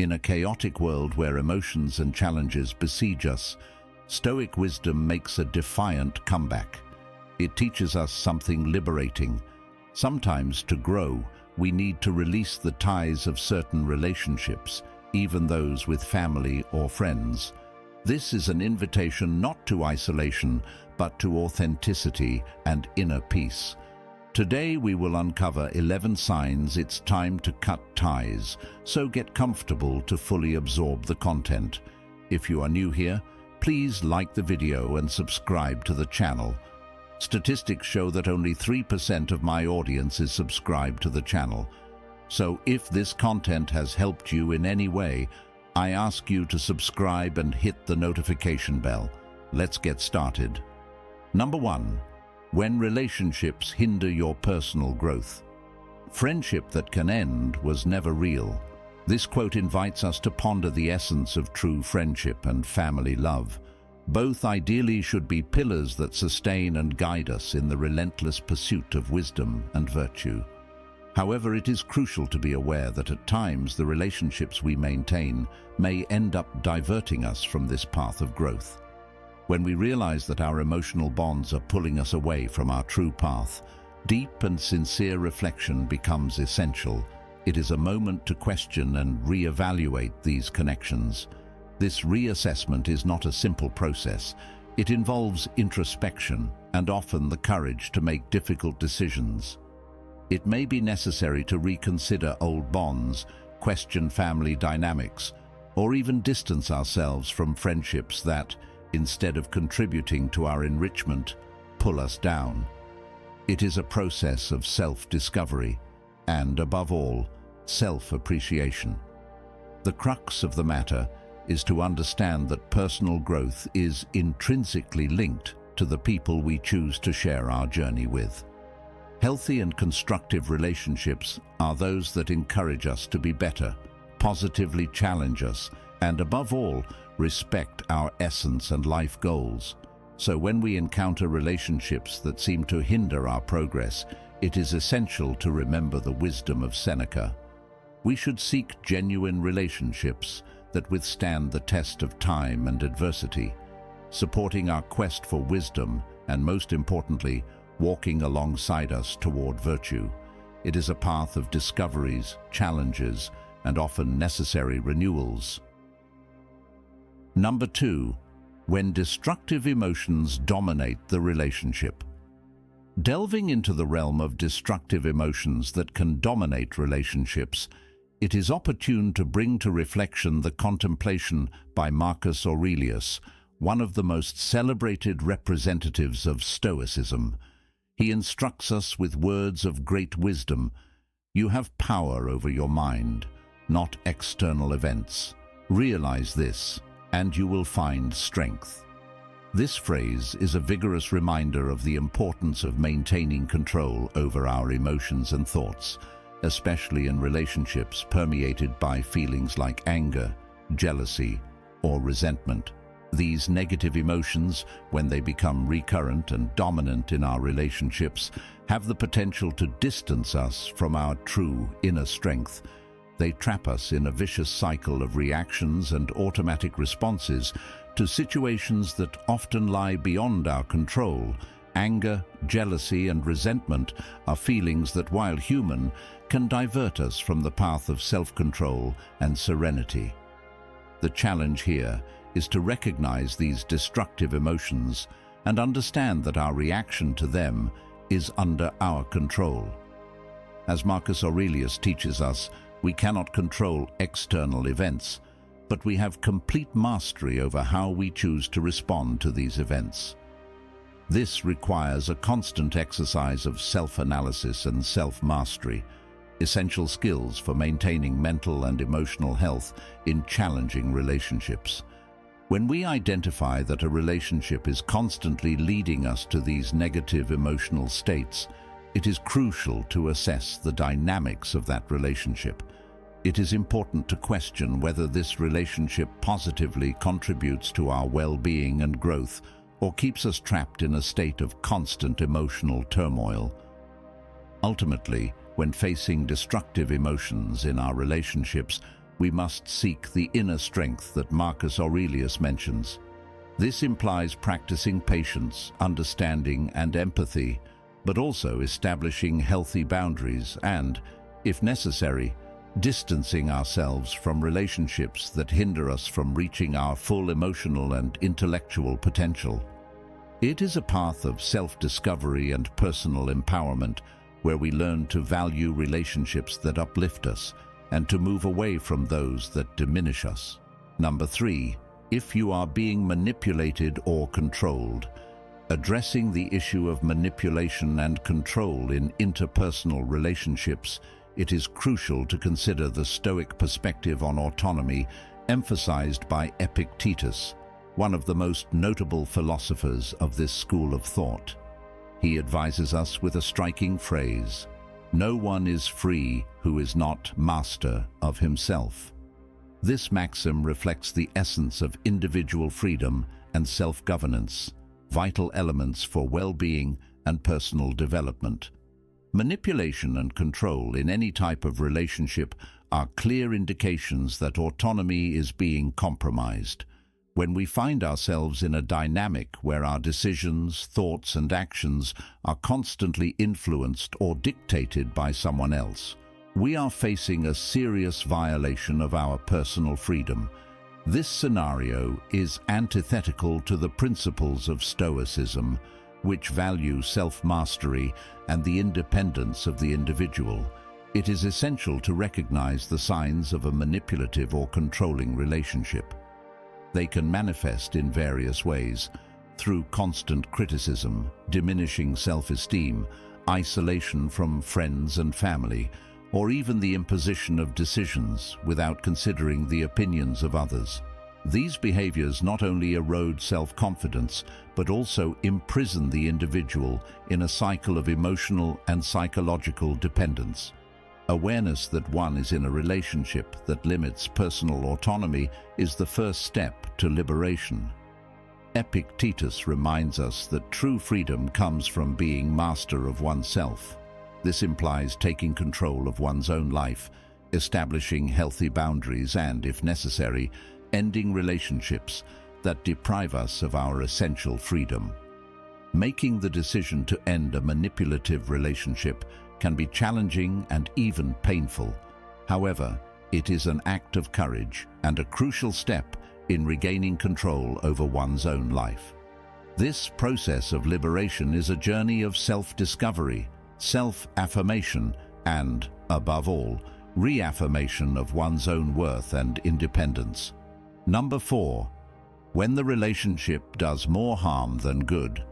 In a chaotic world where emotions and challenges besiege us, Stoic wisdom makes a defiant comeback. It teaches us something liberating. Sometimes to grow, we need to release the ties of certain relationships, even those with family or friends. This is an invitation not to isolation, but to authenticity and inner peace. Today we will uncover 11 signs it's time to cut ties, so get comfortable to fully absorb the content. If you are new here, please like the video and subscribe to the channel. Statistics show that only 3% of my audience is subscribed to the channel. So if this content has helped you in any way, I ask you to subscribe and hit the notification bell. Let's get started. Number 1. When relationships hinder your personal growth. Friendship that can end was never real. This quote invites us to ponder the essence of true friendship and family love. Both ideally should be pillars that sustain and guide us in the relentless pursuit of wisdom and virtue. However, it is crucial to be aware that at times the relationships we maintain may end up diverting us from this path of growth. When we realize that our emotional bonds are pulling us away from our true path, deep and sincere reflection becomes essential. It is a moment to question and reevaluate these connections. This reassessment is not a simple process. It involves introspection and often the courage to make difficult decisions. It may be necessary to reconsider old bonds, question family dynamics, or even distance ourselves from friendships that, instead of contributing to our enrichment, pull us down. It is a process of self-discovery and, above all, self-appreciation. The crux of the matter is to understand that personal growth is intrinsically linked to the people we choose to share our journey with. Healthy and constructive relationships are those that encourage us to be better, positively challenge us, and above all, respect our essence and life goals. So when we encounter relationships that seem to hinder our progress, it is essential to remember the wisdom of Seneca. We should seek genuine relationships that withstand the test of time and adversity, supporting our quest for wisdom and, most importantly, walking alongside us toward virtue. It is a path of discoveries, challenges, and often necessary renewals. Number 2. When destructive emotions dominate the relationship. Delving into the realm of destructive emotions that can dominate relationships, it is opportune to bring to reflection the contemplation by Marcus Aurelius, one of the most celebrated representatives of Stoicism. He instructs us with words of great wisdom. You have power over your mind, not external events. Realize this, and you will find strength. This phrase is a vigorous reminder of the importance of maintaining control over our emotions and thoughts, especially in relationships permeated by feelings like anger, jealousy, or resentment. These negative emotions, when they become recurrent and dominant in our relationships, have the potential to distance us from our true inner strength. They trap us in a vicious cycle of reactions and automatic responses to situations that often lie beyond our control. Anger, jealousy, and resentment are feelings that, while human, can divert us from the path of self-control and serenity. The challenge here is to recognize these destructive emotions and understand that our reaction to them is under our control. As Marcus Aurelius teaches us, we cannot control external events, but we have complete mastery over how we choose to respond to these events. This requires a constant exercise of self-analysis and self-mastery, essential skills for maintaining mental and emotional health in challenging relationships. When we identify that a relationship is constantly leading us to these negative emotional states, it is crucial to assess the dynamics of that relationship. It is important to question whether this relationship positively contributes to our well-being and growth, or keeps us trapped in a state of constant emotional turmoil. Ultimately, when facing destructive emotions in our relationships, we must seek the inner strength that Marcus Aurelius mentions. This implies practicing patience, understanding, and empathy, but also establishing healthy boundaries and, if necessary, distancing ourselves from relationships that hinder us from reaching our full emotional and intellectual potential. It is a path of self-discovery and personal empowerment where we learn to value relationships that uplift us and to move away from those that diminish us. Number 3, if you are being manipulated or controlled. Addressing the issue of manipulation and control in interpersonal relationships, it is crucial to consider the Stoic perspective on autonomy emphasized by Epictetus, one of the most notable philosophers of this school of thought. He advises us with a striking phrase, "No one is free who is not master of himself." This maxim reflects the essence of individual freedom and self-governance, vital elements for well-being and personal development. Manipulation and control in any type of relationship are clear indications that autonomy is being compromised. When we find ourselves in a dynamic where our decisions, thoughts, and actions are constantly influenced or dictated by someone else, we are facing a serious violation of our personal freedom. This scenario is antithetical to the principles of Stoicism, which value self-mastery and the independence of the individual. It is essential to recognize the signs of a manipulative or controlling relationship. They can manifest in various ways, through constant criticism, diminishing self-esteem, isolation from friends and family, or even the imposition of decisions without considering the opinions of others. These behaviors not only erode self-confidence, but also imprison the individual in a cycle of emotional and psychological dependence. Awareness that one is in a relationship that limits personal autonomy is the first step to liberation. Epictetus reminds us that true freedom comes from being master of oneself. This implies taking control of one's own life, establishing healthy boundaries and, if necessary, ending relationships that deprive us of our essential freedom. Making the decision to end a manipulative relationship can be challenging and even painful. However, it is an act of courage and a crucial step in regaining control over one's own life. This process of liberation is a journey of self-discovery, self-affirmation, and, above all, reaffirmation of one's own worth and independence. Number 4, when the relationship does more harm than good.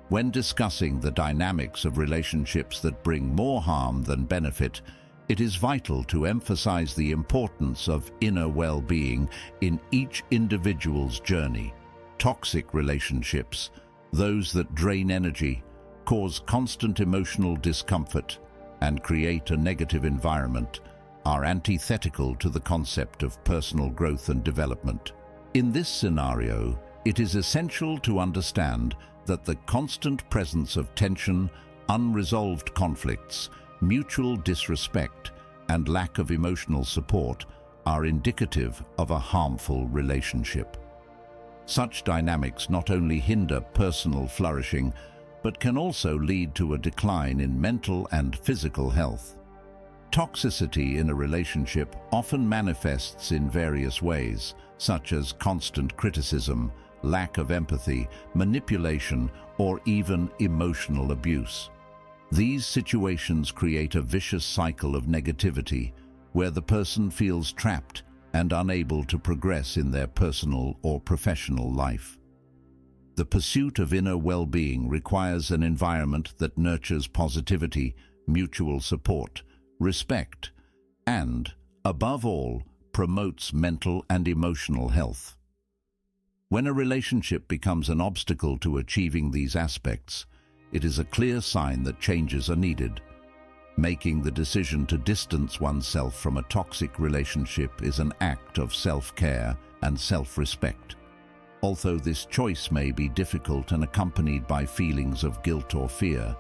When discussing the dynamics of relationships that bring more harm than benefit, it is vital to emphasize the importance of inner well-being in each individual's journey. Toxic relationships, those that drain energy, cause constant emotional discomfort, and create a negative environment, are antithetical to the concept of personal growth and development. In this scenario, it is essential to understand that the constant presence of tension, unresolved conflicts, mutual disrespect, and lack of emotional support are indicative of a harmful relationship. Such dynamics not only hinder personal flourishing, but can also lead to a decline in mental and physical health. Toxicity in a relationship often manifests in various ways, such as constant criticism, lack of empathy, manipulation, or even emotional abuse. These situations create a vicious cycle of negativity, where the person feels trapped and unable to progress in their personal or professional life. The pursuit of inner well-being requires an environment that nurtures positivity, mutual support, respect, and, above all, promotes mental and emotional health. When a relationship becomes an obstacle to achieving these aspects, it is a clear sign that changes are needed. Making the decision to distance oneself from a toxic relationship is an act of self-care and self-respect. Although this choice may be difficult and accompanied by feelings of guilt or fear,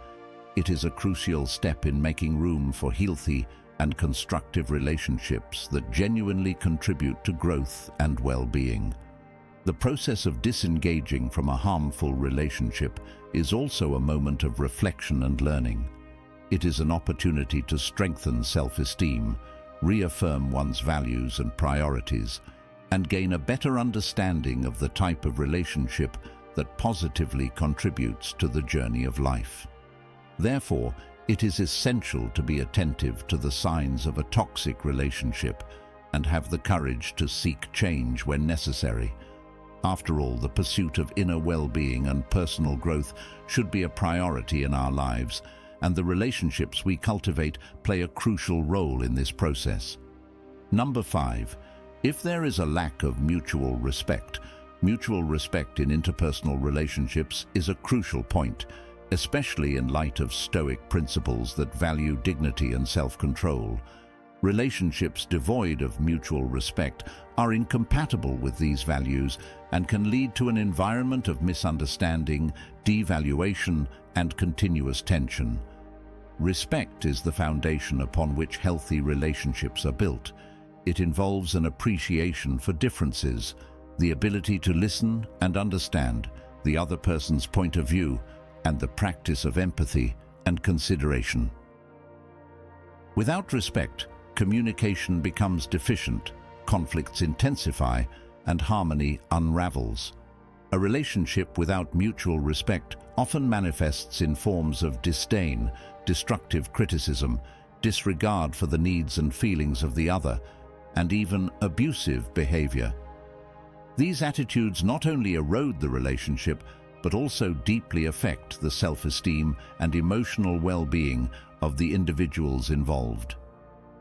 it is a crucial step in making room for healthy, and constructive relationships that genuinely contribute to growth and well-being. The process of disengaging from a harmful relationship is also a moment of reflection and learning. It is an opportunity to strengthen self-esteem, reaffirm one's values and priorities, and gain a better understanding of the type of relationship that positively contributes to the journey of life. Therefore, it is essential to be attentive to the signs of a toxic relationship and have the courage to seek change when necessary. After all, the pursuit of inner well-being and personal growth should be a priority in our lives, and the relationships we cultivate play a crucial role in this process. Number 5. If there is a lack of mutual respect in interpersonal relationships is a crucial point, especially in light of Stoic principles that value dignity and self-control. Relationships devoid of mutual respect are incompatible with these values and can lead to an environment of misunderstanding, devaluation, and continuous tension. Respect is the foundation upon which healthy relationships are built. It involves an appreciation for differences, the ability to listen and understand the other person's point of view, and the practice of empathy and consideration. Without respect, communication becomes deficient, conflicts intensify, and harmony unravels. A relationship without mutual respect often manifests in forms of disdain, destructive criticism, disregard for the needs and feelings of the other, and even abusive behavior. These attitudes not only erode the relationship, but also deeply affect the self-esteem and emotional well-being of the individuals involved.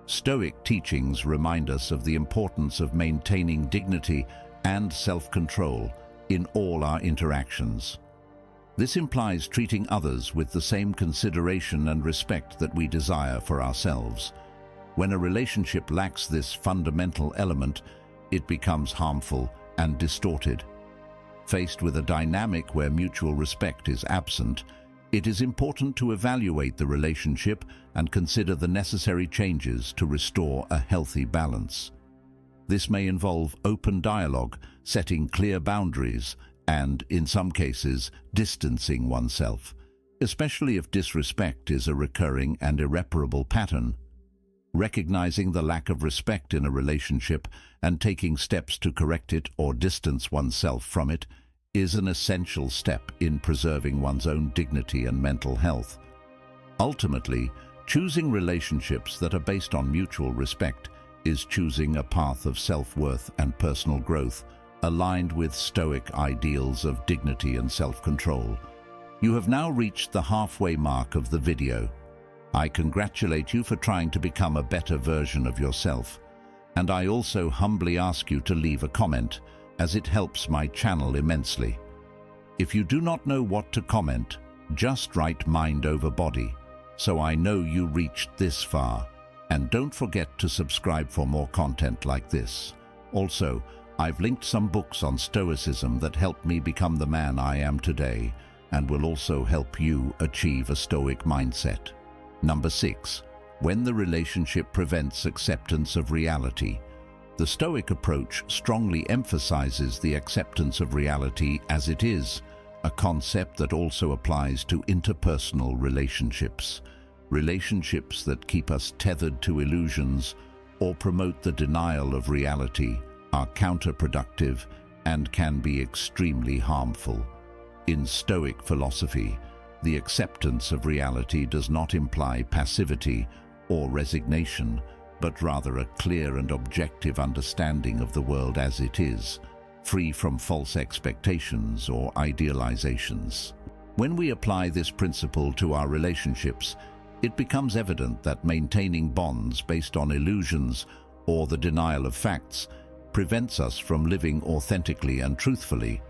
Stoic teachings remind us of the importance of maintaining dignity and self-control in all our interactions. This implies treating others with the same consideration and respect that we desire for ourselves. When a relationship lacks this fundamental element, it becomes harmful and distorted. Faced with a dynamic where mutual respect is absent, it is important to evaluate the relationship and consider the necessary changes to restore a healthy balance. This may involve open dialogue, setting clear boundaries, and, in some cases, distancing oneself, especially if disrespect is a recurring and irreparable pattern. Recognizing the lack of respect in a relationship and taking steps to correct it or distance oneself from it is an essential step in preserving one's own dignity and mental health. Ultimately, choosing relationships that are based on mutual respect is choosing a path of self-worth and personal growth aligned with Stoic ideals of dignity and self-control. You have now reached the halfway mark of the video. I congratulate you for trying to become a better version of yourself, and I also humbly ask you to leave a comment, as it helps my channel immensely. If you do not know what to comment, just write mind over body, so I know you reached this far. And don't forget to subscribe for more content like this. Also, I've linked some books on Stoicism that helped me become the man I am today, and will also help you achieve a Stoic mindset. Number 6. When the relationship prevents acceptance of reality. The Stoic approach strongly emphasizes the acceptance of reality as it is, a concept that also applies to interpersonal relationships. Relationships that keep us tethered to illusions or promote the denial of reality are counterproductive and can be extremely harmful. In Stoic philosophy, the acceptance of reality does not imply passivity or resignation, but rather a clear and objective understanding of the world as it is, free from false expectations or idealizations. When we apply this principle to our relationships, it becomes evident that maintaining bonds based on illusions or the denial of facts prevents us from living authentically and truthfully.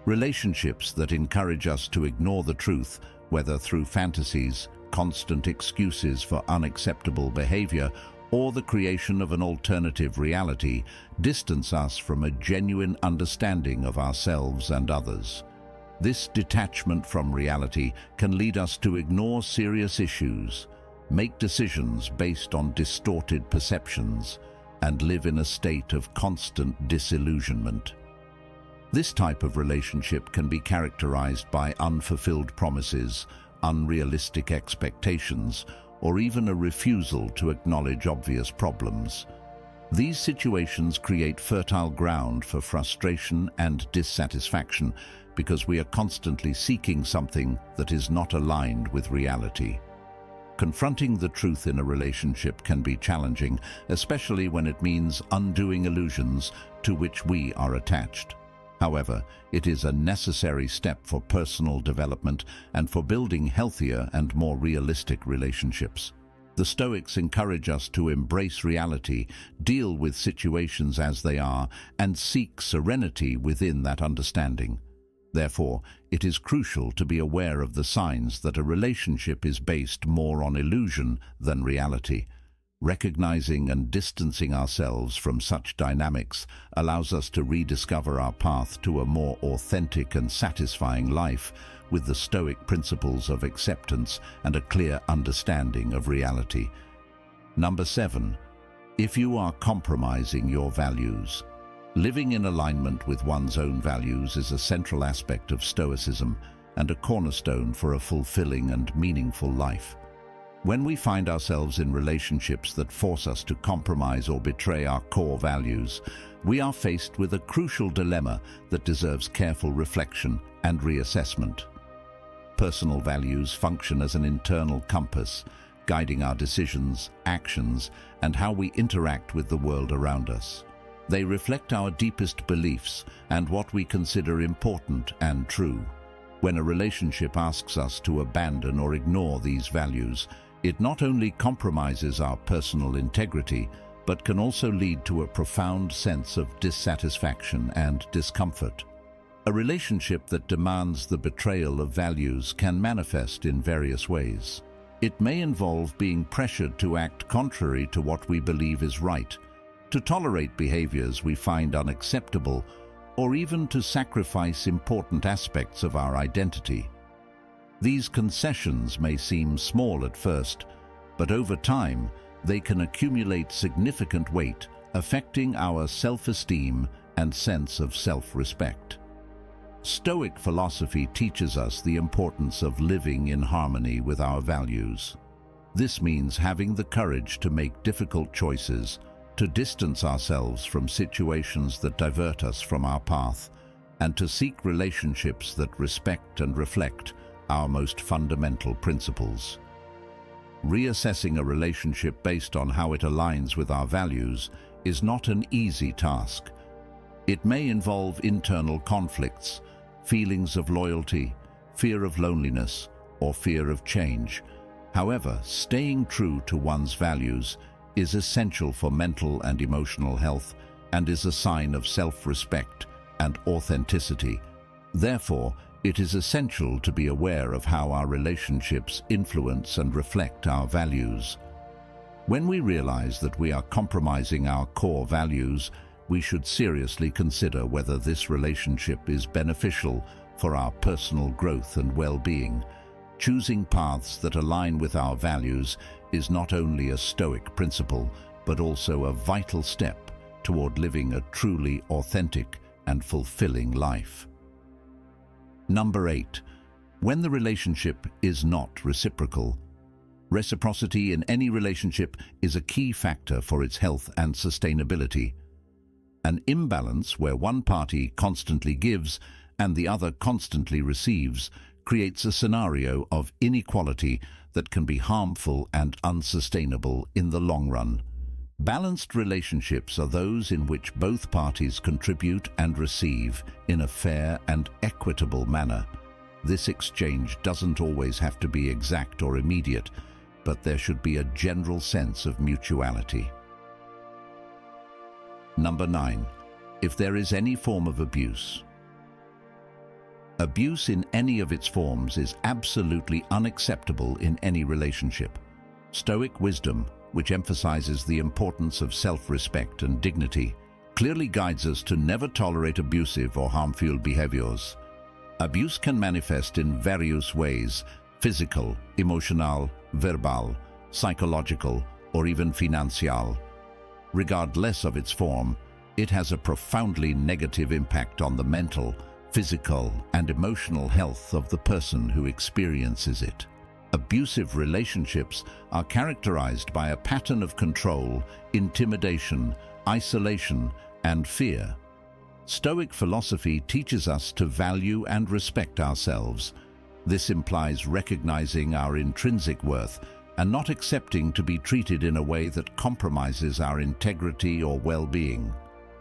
Relationships that encourage us to ignore the truth, whether through fantasies, constant excuses for unacceptable behavior, or the creation of an alternative reality, distance us from a genuine understanding of ourselves and others. This detachment from reality can lead us to ignore serious issues, make decisions based on distorted perceptions, and live in a state of constant disillusionment. This type of relationship can be characterized by unfulfilled promises, unrealistic expectations, or even a refusal to acknowledge obvious problems. These situations create fertile ground for frustration and dissatisfaction because we are constantly seeking something that is not aligned with reality. Confronting the truth in a relationship can be challenging, especially when it means undoing illusions to which we are attached. However, it is a necessary step for personal development and for building healthier and more realistic relationships. The Stoics encourage us to embrace reality, deal with situations as they are, and seek serenity within that understanding. Therefore, it is crucial to be aware of the signs that a relationship is based more on illusion than reality. Recognizing and distancing ourselves from such dynamics allows us to rediscover our path to a more authentic and satisfying life with the Stoic principles of acceptance and a clear understanding of reality. Number 7. If you are compromising your values. Living in alignment with one's own values is a central aspect of Stoicism and a cornerstone for a fulfilling and meaningful life. When we find ourselves in relationships that force us to compromise or betray our core values, we are faced with a crucial dilemma that deserves careful reflection and reassessment. Personal values function as an internal compass, guiding our decisions, actions, and how we interact with the world around us. They reflect our deepest beliefs and what we consider important and true. When a relationship asks us to abandon or ignore these values, it not only compromises our personal integrity, but can also lead to a profound sense of dissatisfaction and discomfort. A relationship that demands the betrayal of values can manifest in various ways. It may involve being pressured to act contrary to what we believe is right, to tolerate behaviors we find unacceptable, or even to sacrifice important aspects of our identity. These concessions may seem small at first, but over time, they can accumulate significant weight, affecting our self-esteem and sense of self-respect. Stoic philosophy teaches us the importance of living in harmony with our values. This means having the courage to make difficult choices, to distance ourselves from situations that divert us from our path, and to seek relationships that respect and reflect our most fundamental principles. Reassessing a relationship based on how it aligns with our values is not an easy task. It may involve internal conflicts, feelings of loyalty, fear of loneliness, or fear of change. However, staying true to one's values is essential for mental and emotional health and is a sign of self-respect and authenticity. Therefore, it is essential to be aware of how our relationships influence and reflect our values. When we realize that we are compromising our core values, we should seriously consider whether this relationship is beneficial for our personal growth and well-being. Choosing paths that align with our values is not only a Stoic principle, but also a vital step toward living a truly authentic and fulfilling life. Number 8. When the relationship is not reciprocal. Reciprocity in any relationship is a key factor for its health and sustainability. An imbalance where one party constantly gives and the other constantly receives creates a scenario of inequality that can be harmful and unsustainable in the long run. Balanced relationships are those in which both parties contribute and receive in a fair and equitable manner. This exchange doesn't always have to be exact or immediate, but there should be a general sense of mutuality. Number 9. If there is any form of abuse. Abuse in any of its forms is absolutely unacceptable in any relationship. Stoic wisdom, which emphasizes the importance of self-respect and dignity, clearly guides us to never tolerate abusive or harmful behaviors. Abuse can manifest in various ways: physical, emotional, verbal, psychological, or even financial. Regardless of its form, it has a profoundly negative impact on the mental, physical, and emotional health of the person who experiences it. Abusive relationships are characterized by a pattern of control, intimidation, isolation, and fear. Stoic philosophy teaches us to value and respect ourselves. This implies recognizing our intrinsic worth and not accepting to be treated in a way that compromises our integrity or well-being.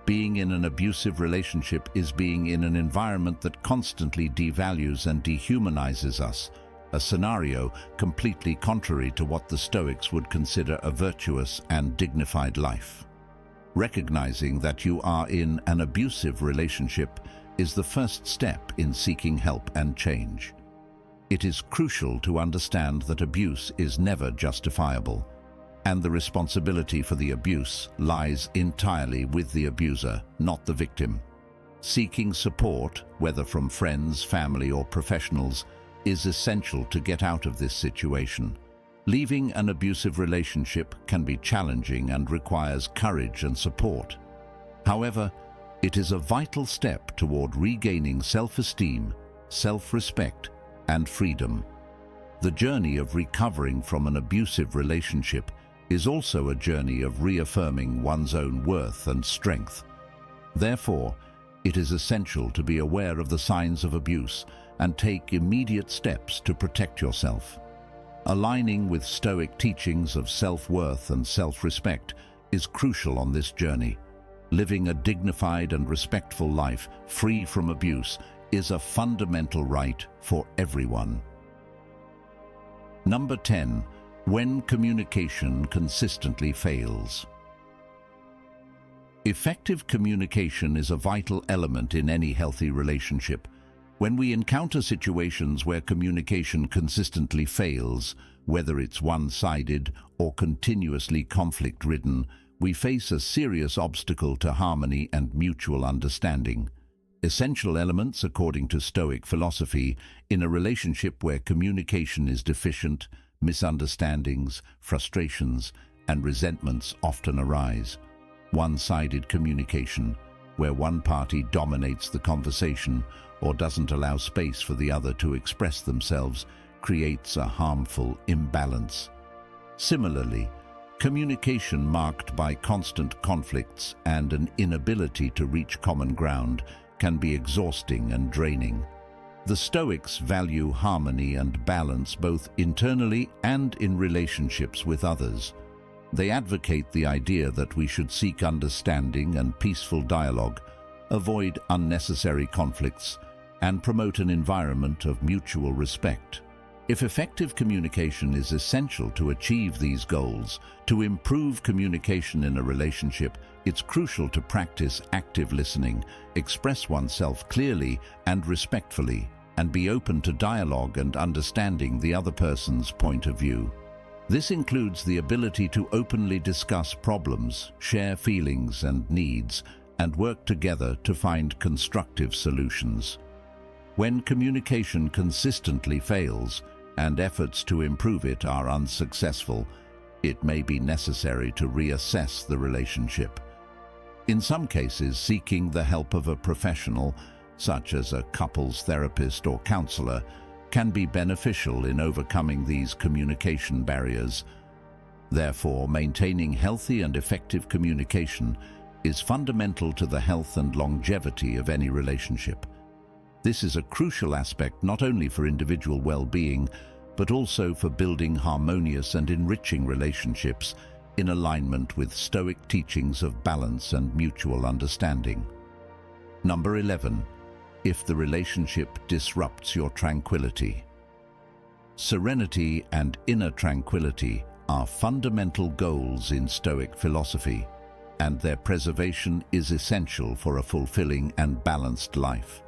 Being in an abusive relationship is being in an environment that constantly devalues and dehumanizes us, a scenario completely contrary to what the Stoics would consider a virtuous and dignified life. Recognizing that you are in an abusive relationship is the first step in seeking help and change. It is crucial to understand that abuse is never justifiable, and the responsibility for the abuse lies entirely with the abuser, not the victim. Seeking support, whether from friends, family, or professionals, is essential to get out of this situation. Leaving an abusive relationship can be challenging and requires courage and support. However, it is a vital step toward regaining self-esteem, self-respect, and freedom. The journey of recovering from an abusive relationship is also a journey of reaffirming one's own worth and strength. Therefore, it is essential to be aware of the signs of abuse and take immediate steps to protect yourself. Aligning with Stoic teachings of self-worth and self-respect is crucial on this journey. Living a dignified and respectful life free from abuse is a fundamental right for everyone. Number 10. When communication consistently fails. Effective communication is a vital element in any healthy relationship. When we encounter situations where communication consistently fails, whether it's one-sided or continuously conflict-ridden, we face a serious obstacle to harmony and mutual understanding. Essential elements, according to Stoic philosophy, in a relationship where communication is deficient, misunderstandings, frustrations, and resentments often arise. One-sided communication, where one party dominates the conversation or doesn't allow space for the other to express themselves, creates a harmful imbalance. Similarly, communication marked by constant conflicts and an inability to reach common ground can be exhausting and draining. The Stoics value harmony and balance both internally and in relationships with others. They advocate the idea that we should seek understanding and peaceful dialogue, avoid unnecessary conflicts, and promote an environment of mutual respect. If effective communication is essential to achieve these goals, to improve communication in a relationship, it's crucial to practice active listening, express oneself clearly and respectfully, and be open to dialogue and understanding the other person's point of view. This includes the ability to openly discuss problems, share feelings and needs, and work together to find constructive solutions. When communication consistently fails, and efforts to improve it are unsuccessful, it may be necessary to reassess the relationship. In some cases, seeking the help of a professional, such as a couples therapist or counselor, can be beneficial in overcoming these communication barriers. Therefore, maintaining healthy and effective communication is fundamental to the health and longevity of any relationship. This is a crucial aspect not only for individual well-being, but also for building harmonious and enriching relationships in alignment with Stoic teachings of balance and mutual understanding. Number 11. If the relationship disrupts your tranquility. Serenity and inner tranquility are fundamental goals in Stoic philosophy, and their preservation is essential for a fulfilling and balanced life.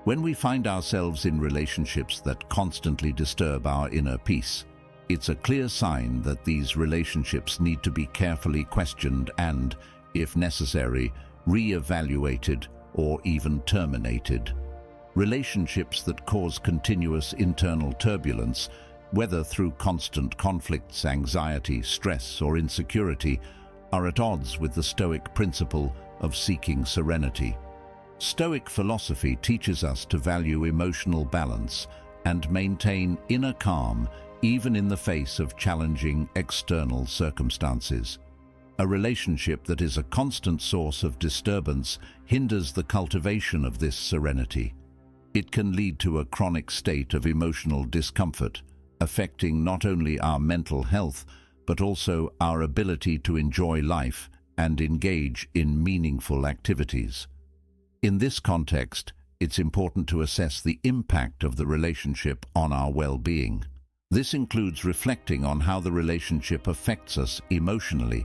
When we find ourselves in relationships that constantly disturb our inner peace, it's a clear sign that these relationships need to be carefully questioned and, if necessary, re-evaluated or even terminated. Relationships that cause continuous internal turbulence whether through constant conflicts, anxiety, stress, or insecurity, are at odds with the Stoic principle of seeking serenity. Stoic philosophy teaches us to value emotional balance and maintain inner calm even in the face of challenging external circumstances. A relationship that is a constant source of disturbance hinders the cultivation of this serenity. It can lead to a chronic state of emotional discomfort, affecting not only our mental health, but also our ability to enjoy life and engage in meaningful activities. In this context, it's important to assess the impact of the relationship on our well-being. This includes reflecting on how the relationship affects us emotionally,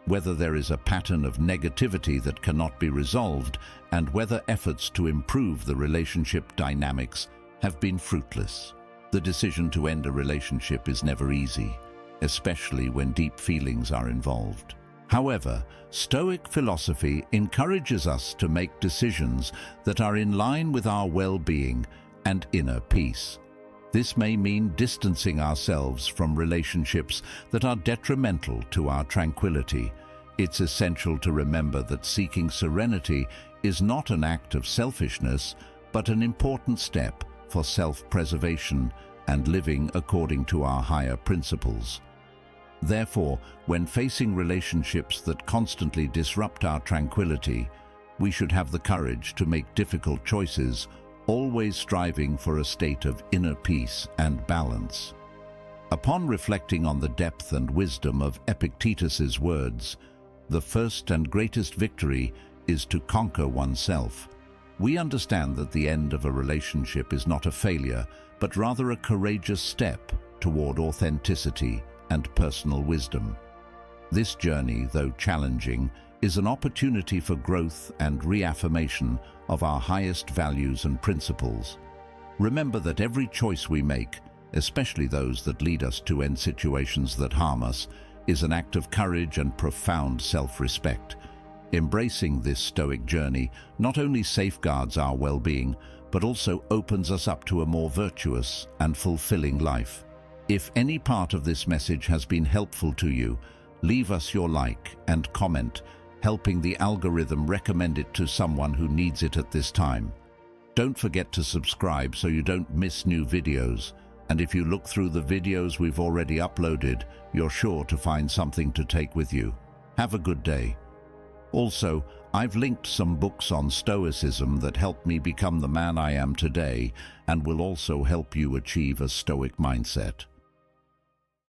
whether there is a pattern of negativity that cannot be resolved, and whether efforts to improve the relationship dynamics have been fruitless. The decision to end a relationship is never easy, especially when deep feelings are involved. However, Stoic philosophy encourages us to make decisions that are in line with our well-being and inner peace. This may mean distancing ourselves from relationships that are detrimental to our tranquility. It's essential to remember that seeking serenity is not an act of selfishness, but an important step for self-preservation and living according to our higher principles. Therefore, when facing relationships that constantly disrupt our tranquility, we should have the courage to make difficult choices, always striving for a state of inner peace and balance. Upon reflecting on the depth and wisdom of Epictetus's words, the first and greatest victory is to conquer oneself. We understand that the end of a relationship is not a failure, but rather a courageous step toward authenticity and personal wisdom. This journey, though challenging, is an opportunity for growth and reaffirmation of our highest values and principles. Remember that every choice we make, especially those that lead us to end situations that harm us, is an act of courage and profound self-respect. Embracing this Stoic journey not only safeguards our well-being, but also opens us up to a more virtuous and fulfilling life. If any part of this message has been helpful to you, leave us your like and comment, helping the algorithm recommend it to someone who needs it at this time. Don't forget to subscribe so you don't miss new videos. And if you look through the videos we've already uploaded, you're sure to find something to take with you. Have a good day. Also, I've linked some books on Stoicism that helped me become the man I am today and will also help you achieve a Stoic mindset.